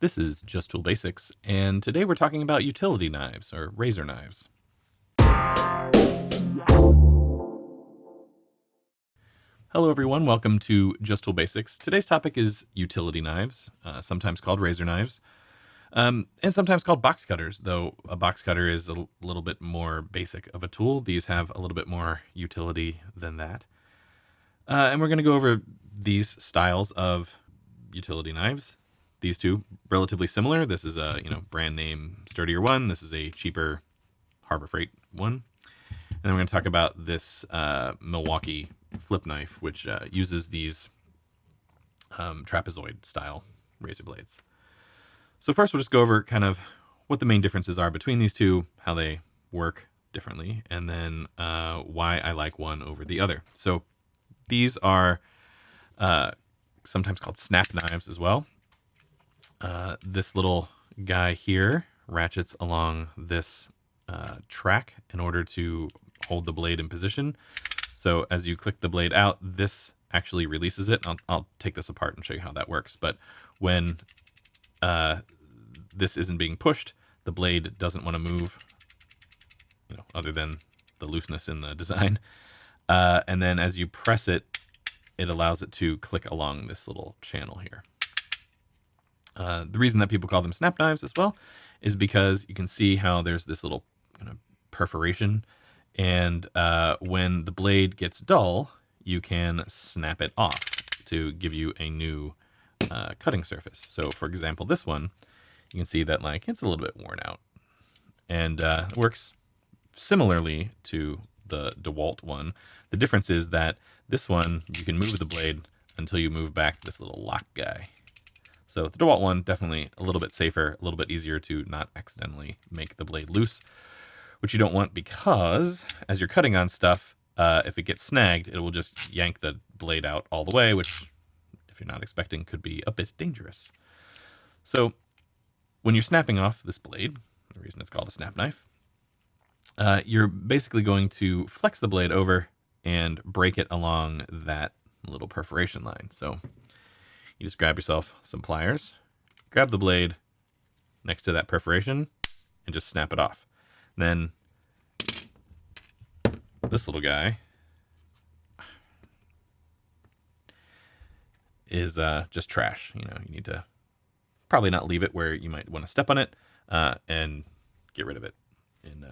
This is Just Tool Basics, and today we're talking about utility knives, or razor knives. Hello everyone, welcome to Just Tool Basics. Today's topic is utility knives, sometimes called razor knives, and sometimes called box cutters, though a box cutter is a little bit more basic of a tool. These have a little bit more utility than that. And we're going to go over these styles of utility knives. These two relatively similar. This is a brand name sturdier one. This is a cheaper Harbor Freight one. And then we're going to talk about this Milwaukee flip knife, which uses these trapezoid style razor blades. So first we'll just go over kind of what the main differences are between these two, how they work differently, and then why I like one over the other. So these are sometimes called snap knives as well. This little guy here ratchets along this track in order to hold the blade in position. So as you click the blade out, this actually releases it. I'll take this apart and show you how that works. But when this isn't being pushed, the blade doesn't want to move, other than the looseness in the design. And then as you press it, it allows it to click along this little channel here. The reason that people call them snap knives as well is because you can see how there's this little perforation, and when the blade gets dull, you can snap it off to give you a new cutting surface. So for example, this one, you can see that it's a little bit worn out, and it works similarly to the DeWalt one. The difference is that this one, you can move the blade until you move back this little lock guy. So the DeWalt one, definitely a little bit safer, a little bit easier to not accidentally make the blade loose, which you don't want, because as you're cutting on stuff, if it gets snagged, it will just yank the blade out all the way, which, if you're not expecting, could be a bit dangerous. So when you're snapping off this blade, the reason it's called a snap knife, you're basically going to flex the blade over and break it along that little perforation line. So you just grab yourself some pliers, grab the blade next to that perforation, and just snap it off. Then this little guy is just trash. You need to probably not leave it where you might want to step on it, and get rid of it in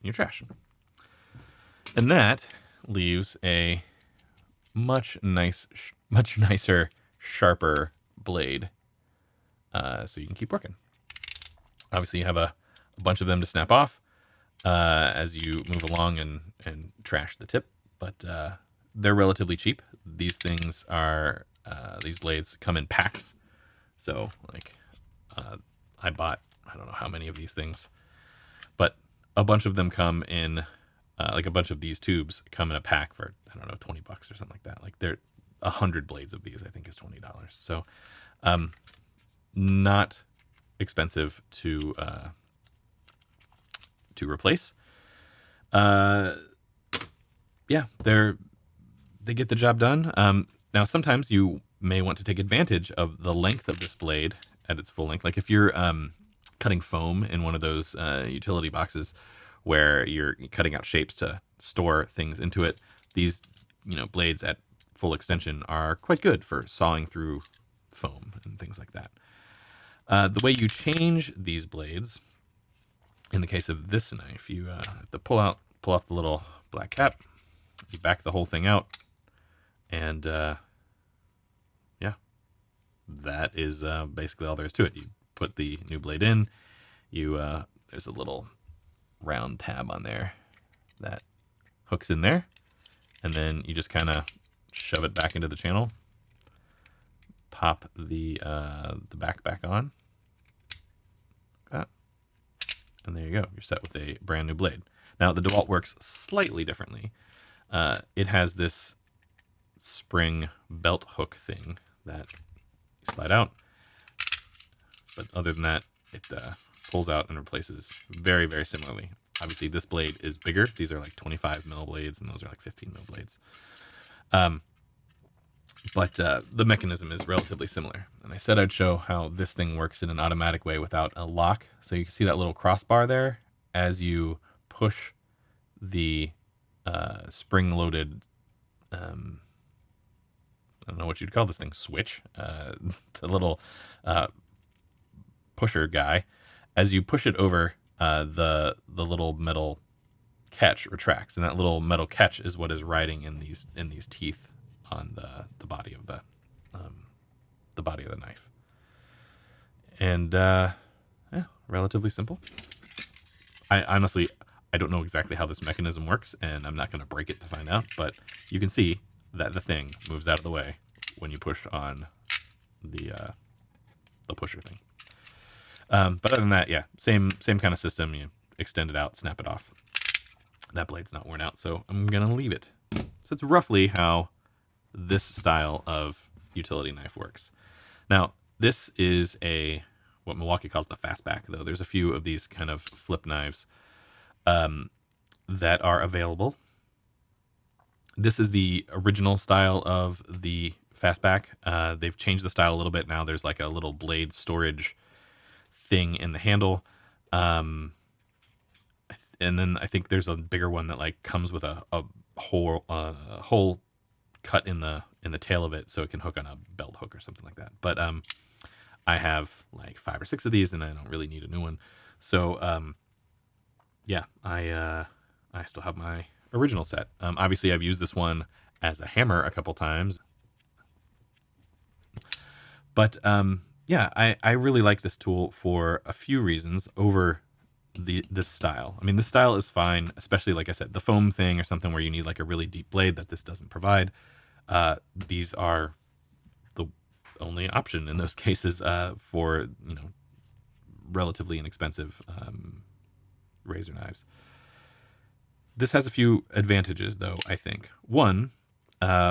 your trash. And that leaves a much nicer, sharper blade, so you can keep working. Obviously, you have a bunch of them to snap off as you move along and trash the tip, but they're relatively cheap. These things are these blades come in packs. So I bought, I don't know how many of these things, but a bunch of them come in, a bunch of these tubes come in a pack for, I don't know, $20 or something like that. They're 100 blades of these, I think, is $20. So not expensive to replace. Yeah, they get the job done. Now sometimes you may want to take advantage of the length of this blade at its full length. Like if you're cutting foam in one of those utility boxes where you're cutting out shapes to store things into it, these blades at full extension are quite good for sawing through foam and things like that. The way you change these blades, in the case of this knife, you have to pull off the little black cap, you back the whole thing out, and yeah, that is basically all there is to it. You put the new blade in, there's a little round tab on there that hooks in there, and then you just kind of shove it back into the channel, pop the back on, and there you go. You're set with a brand new blade. Now the DeWalt works slightly differently. It has this spring belt hook thing that you slide out, but other than that, it pulls out and replaces very, very similarly. Obviously, this blade is bigger. These are 25 mil blades, and those are 15 mil blades. but the mechanism is relatively similar. And I said I'd show how this thing works in an automatic way without a lock. So you can see that little crossbar there. As you push the spring-loaded, I don't know what you'd call this thing, switch, the little pusher guy. As you push it over, the little metal catch retracts, and that little metal catch is what is riding in these teeth on the body of the body of the knife. And yeah, relatively simple. I honestly don't know exactly how this mechanism works, and I'm not going to break it to find out, but you can see that the thing moves out of the way when you push on the pusher thing. But other than that, yeah, same kind of system. You extend it out, snap it off. That blade's not worn out, so I'm gonna leave it. So it's roughly how this style of utility knife works. Now, this is what Milwaukee calls the fastback, though. There's a few of these kind of flip knives that are available. This is the original style of the fastback. They've changed the style a little bit now. There's like a little blade storage thing in the handle. And then I think there's a bigger one that like comes with a hole cut in the tail of it, so it can hook on a belt hook or something like that. But I have like 5 or 6 of these, and I don't really need a new one. So yeah, I still have my original set. Obviously, I've used this one as a hammer a couple times, but yeah, I really like this tool for a few reasons over this style. I mean, this style is fine, especially like I said, the foam thing or something where you need like a really deep blade that this doesn't provide. These are the only option in those cases for, you know, relatively inexpensive razor knives. This has a few advantages, though, I think. One,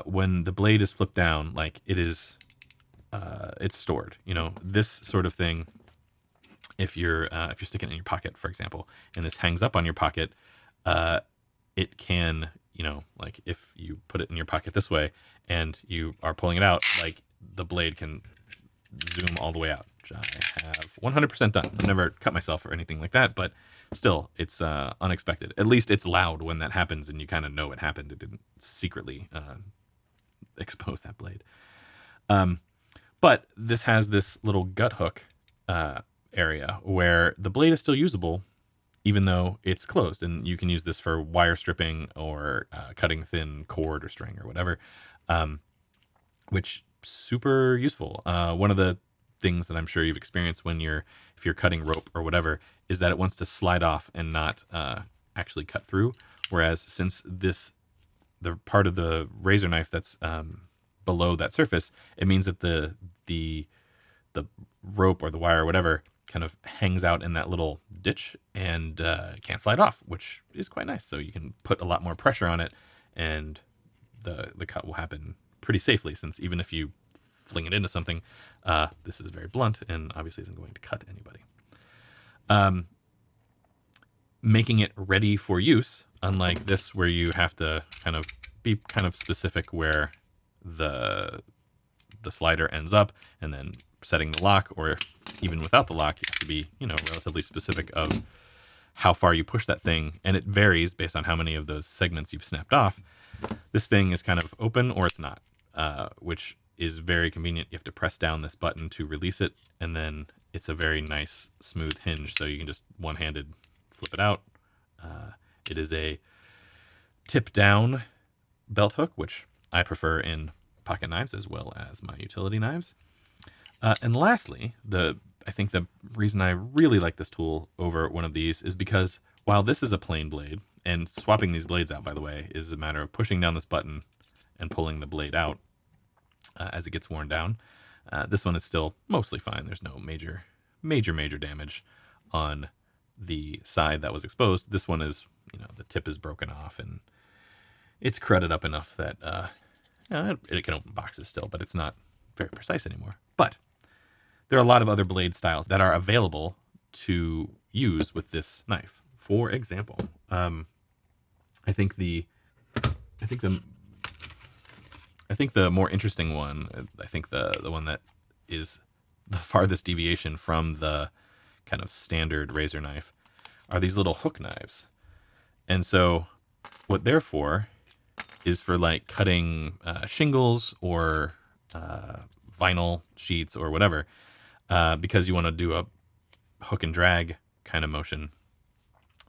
when the blade is flipped down, like it's stored. You know, this sort of thing, if you're sticking it in your pocket, for example, and this hangs up on your pocket, it can, you know, like if you put it in your pocket this way and you are pulling it out, like the blade can zoom all the way out, which I have 100% done. I've never cut myself or anything like that, but still, it's unexpected. At least it's loud when that happens, and you kind of know it happened. It didn't secretly expose that blade. But this has this little gut hook area where the blade is still usable, even though it's closed. And you can use this for wire stripping or cutting thin cord or string or whatever, which super useful. One of the things that I'm sure you've experienced if you're cutting rope or whatever is that it wants to slide off and not actually cut through. Whereas since the part of the razor knife that's below that surface, it means that the rope or the wire or whatever kind of hangs out in that little ditch and can't slide off, which is quite nice. So you can put a lot more pressure on it, and the cut will happen pretty safely, since even if you fling it into something, this is very blunt and obviously isn't going to cut anybody. Making it ready for use, unlike this where you have to kind of be kind of specific where the slider ends up, and then setting the lock, or even without the lock, you have to be, you know, relatively specific of how far you push that thing, and it varies based on how many of those segments you've snapped off. This thing is kind of open or it's not, which is very convenient. You have to press down this button to release it, and then it's a very nice smooth hinge, so you can just one-handed flip it out. It is a tip down belt hook, which I prefer in pocket knives as well as my utility knives. And lastly, I think the reason I really like this tool over one of these is because while this is a plain blade, and swapping these blades out, by the way, is a matter of pushing down this button and pulling the blade out as it gets worn down. This one is still mostly fine. There's no major damage on the side that was exposed. This one is, you know, the tip is broken off and it's crudted up enough that it can open boxes still, but it's not very precise anymore. But there are a lot of other blade styles that are available to use with this knife. For example, I think the I think the more interesting one, I think the one that is the farthest deviation from the kind of standard razor knife are these little hook knives. And so what they're for is for like cutting shingles or vinyl sheets or whatever, because you want to do a hook and drag kind of motion.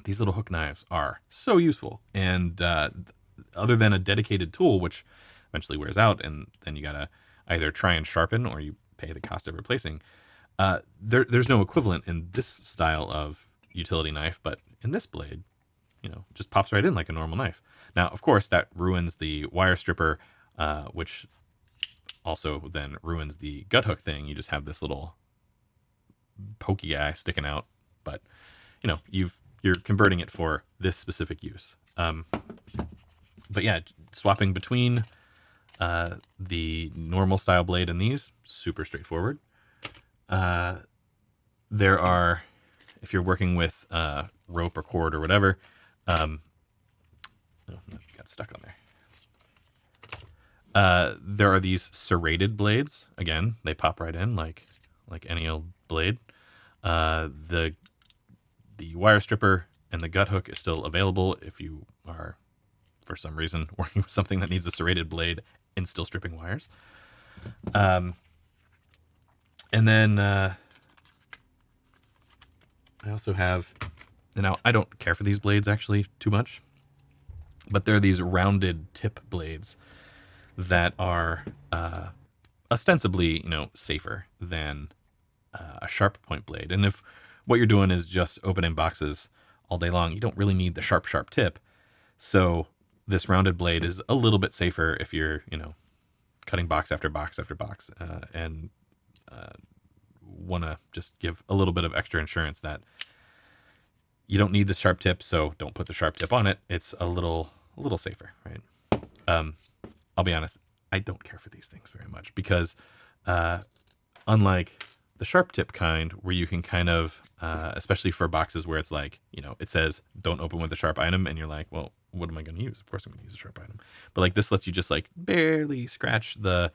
These little hook knives are so useful. And other than a dedicated tool, which eventually wears out, and then you gotta either try and sharpen or you pay the cost of replacing. There's no equivalent in this style of utility knife, but in this blade, just pops right in like a normal knife. Now, of course, that ruins the wire stripper, which also then ruins the gut hook thing. You just have this little pokey guy sticking out, but you're converting it for this specific use. But yeah, swapping between the normal style blade and these, super straightforward. There are, if you're working with rope or cord or whatever, oh, got stuck on there. There are these serrated blades. Again, they pop right in like any old blade. The wire stripper and the gut hook is still available if you are, for some reason, working with something that needs a serrated blade and still stripping wires. And then I also have, now I don't care for these blades actually too much, but they're these rounded tip blades that are ostensibly, safer than a sharp point blade. And if what you're doing is just opening boxes all day long, you don't really need the sharp tip. So this rounded blade is a little bit safer if you're, cutting box after box after box, and want to just give a little bit of extra insurance that you don't need the sharp tip, so don't put the sharp tip on it. It's a little safer, right? I'll be honest, I don't care for these things very much because unlike the sharp tip kind, where you can kind of, especially for boxes where it's like, it says don't open with a sharp item, and you're like, well, what am I going to use? Of course I'm going to use a sharp item. But like this lets you just like barely scratch the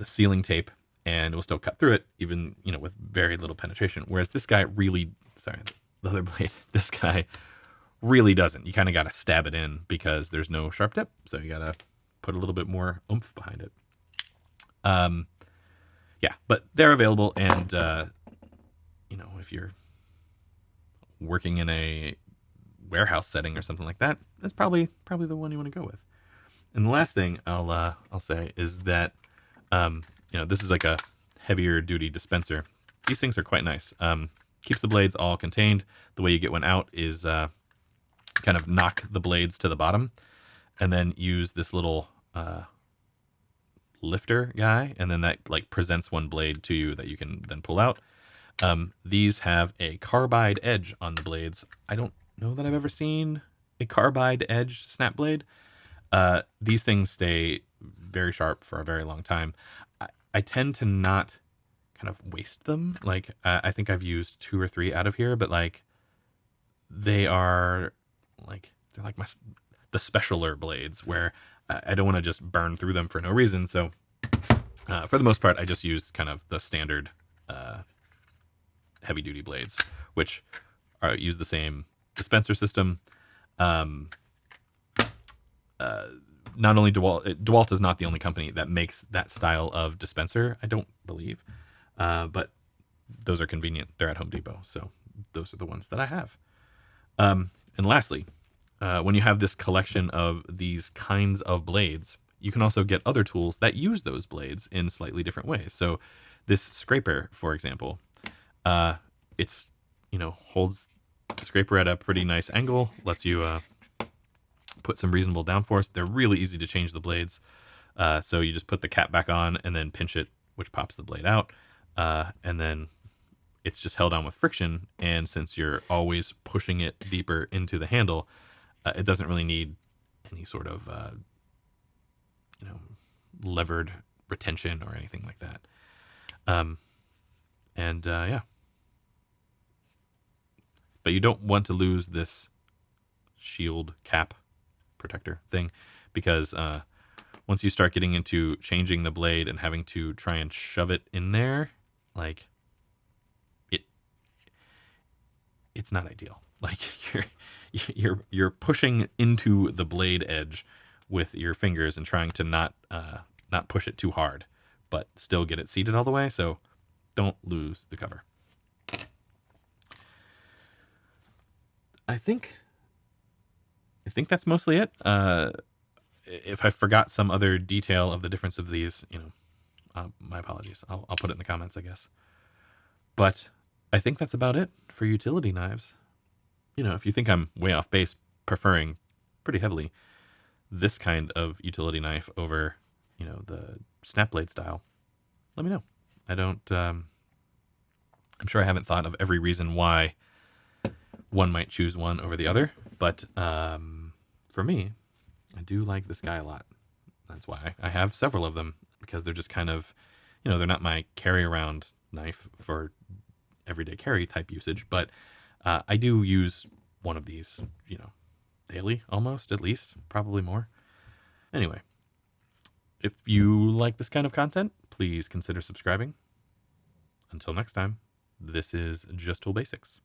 sealing tape, and it will still cut through it, even with very little penetration. Whereas this guy really, sorry, the other blade, this guy really doesn't. You kind of got to stab it in because there's no sharp tip, so you got to put a little bit more oomph behind it. Yeah, but they're available, and if you're working in a warehouse setting or something like that, that's probably the one you want to go with. And the last thing I'll say is that this is like a heavier duty dispenser. These things are quite nice. Keeps the blades all contained. The way you get one out is kind of knock the blades to the bottom, and then use this little lifter guy, and then that like presents one blade to you that you can then pull out. These have a carbide edge on the blades. I don't know that I've ever seen a carbide edge snap blade. These things stay very sharp for a very long time. I tend to not kind of waste them. Like I think I've used 2 or 3 out of here, but like they're like the specialer blades where I don't want to just burn through them for no reason. So for the most part, I just used kind of the standard heavy duty blades, which use the same dispenser system. Not only DeWalt is not the only company that makes that style of dispenser, I don't believe, but those are convenient. They're at Home Depot, so those are the ones that I have. And lastly, when you have this collection of these kinds of blades, you can also get other tools that use those blades in slightly different ways. So this scraper, for example, it's holds the scraper at a pretty nice angle, lets you put some reasonable downforce. They're really easy to change the blades. So you just put the cap back on and then pinch it, which pops the blade out. And then it's just held on with friction. And since you're always pushing it deeper into the handle, it doesn't really need any sort of, levered retention or anything like that. Yeah. But you don't want to lose this shield cap protector thing, because once you start getting into changing the blade and having to try and shove it in there, like it's not ideal. Like you're pushing into the blade edge with your fingers and trying to not push it too hard, but still get it seated all the way. So don't lose the cover. I think that's mostly it. If I forgot some other detail of the difference of these, my apologies. I'll put it in the comments, I guess. But I think that's about it for utility knives. If you think I'm way off base, preferring pretty heavily this kind of utility knife over, the snap blade style, let me know. I'm sure I haven't thought of every reason why one might choose one over the other, but for me, I do like this guy a lot. That's why I have several of them, because they're just kind of, they're not my carry around knife for everyday carry type usage, but I do use one of these, daily almost, at least, probably more. Anyway, if you like this kind of content, please consider subscribing. Until next time, this is Just Tool Basics.